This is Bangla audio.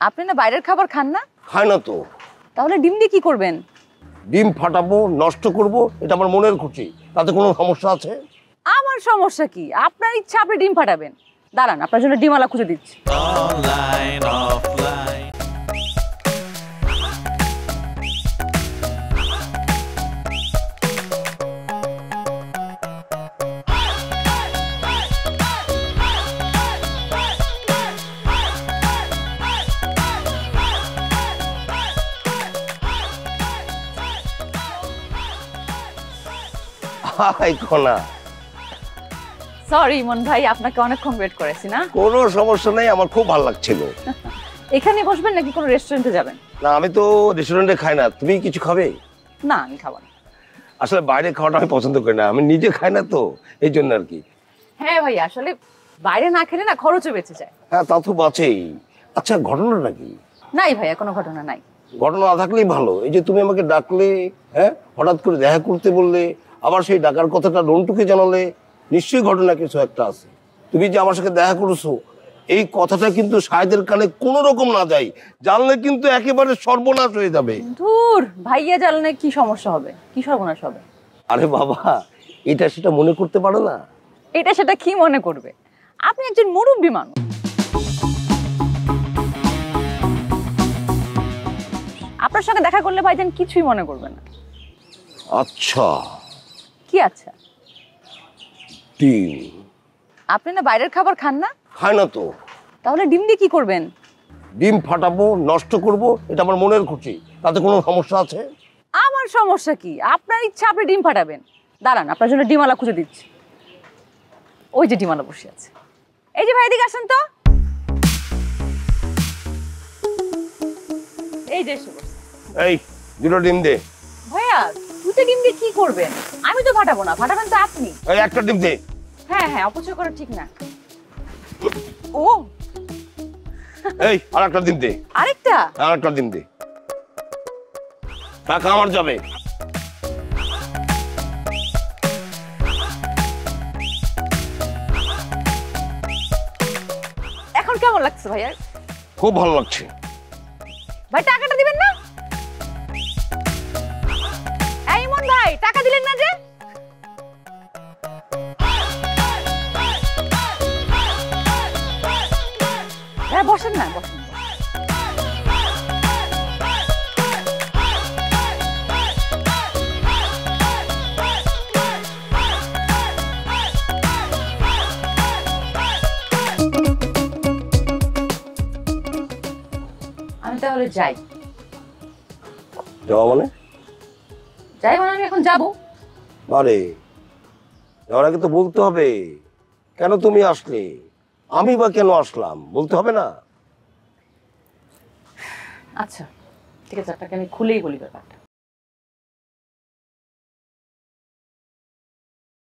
আপনি না বাইরের খাবার খান না? খায় না তো। তাহলে ডিম দিয়ে কি করবেন? ডিম ফাটাবো, নষ্ট করব, এটা আমার মনের খুশি। তাতে কোনো সমস্যা আছে? আমার সমস্যা কি? আপনার ইচ্ছা আপনি ডিম ফাটাবেন। দাঁড়ান, আপনার জন্য ডিমওয়ালা খুঁজে দিচ্ছি। Online, offline. হাই খোনা, সরি ইমন ভাই, আপনাকে অনেকক্ষণ ওয়েট করেছি না? কোনো সমস্যা নেই, আমার খুব ভালো লাগছিল। এখানে বসবেন নাকি কোনো রেস্টুরেন্টে যাবেন? না, আমি তো রেস্টুরেন্টে খাই না। তুমি কিছু খাবে? না, আমি খাবো না। আসলে বাইরে খাওয়াটা আমি পছন্দ করি না, আমি নিজে খাই না তো, এই জন্য আর কি। হ্যাঁ ভাই, আসলে বাইরে না খেলে না খরচও বেঁচে যায়। হ্যাঁ, তা তো বাঁচেই। আচ্ছা, ঘটনাটা কি? নাই ভাইয়া, কোনো ঘটনা নাই। ঘটনা না থাকলেই ভালো। এই যে তুমি আমাকে ডাকলে, হ্যাঁ, হঠাৎ করে দেখা করতে বললে, আবার সেই ডাকার কথাটা রন্টুকে জানালে, নিশ্চয়ই ঘটনা কিছু একটা আছে। তুমি যে আমার সাথে দেখা করেছো, এই কথাটা কিন্তু সাহেদের কানে কোনো রকম না যায়, জানলে কিন্তু একেবারে সর্বনাশ হয়ে যাবে। ধুর, ভাইয়া জানলে কি সমস্যা হবে? কি সর্বনাশ হবে? আরে বাবা, এটা সেটা মনে করতে পারো না? এটা সেটা কি মনে করবে? আপনি একজন মুরব্বী মানুষ। আপনার সঙ্গে দেখা করলে ভাইজান কিছুই মনে করবে না। আচ্ছা, কি আচ্ছা? ডিম আপনি না বাইরের খাবার খান না? খায় না তো। তাহলে ডিম দিয়ে কি করবেন? ডিম ফাটাবো, নষ্ট করব, এটা আমার মনের খুশি। তাতে কোনো সমস্যা আছে? আমার সমস্যা কি? আপনার ইচ্ছা আপনি ডিম ফাটাবেন। দাঁড়ান, আপনার জন্য ডিমওয়ালা খুঁজে দিচ্ছি। ওই যে ডিমওয়ালা বসে আছে। এই যে ভাই, এদিকে আসেন তো। এই যে এসে বসে। এই, দুটো ডিম দে। ভাইয়া, দুটো ডিম দিয়ে কি করবেন? আমি তো ফাটাবো না, ফাটাবেন তো আপনি। এই, একটা ডিম দে। হ্যাঁ হ্যাঁ, অপচয় করা ঠিক না। ও, এই, আর একটা ডিম দে। আরেকটা? আর একটা ডিম দে। টাকা আমার যাবে। এখন কেমন লাগছে ভাইয়া? খুব ভালো লাগছে। ভাই, টাকাটা দিবেন না? এই ইমন ভাই, টাকা দিলেন না যে? হ্যাঁ, বসেন না, বসেন। আমি তাহলে যাই। যাওয়া মানে? যাই মানে আমি এখন যাবো। আরে, যাওয়ার আগে তো বলতে হবে কেন তুমি আসলে, আমি বা কেন আসলাম, বলতে হবে না? আচ্ছা ঠিক আছে, আপনাকে আমি খুলেই বলি ব্যাপারটা।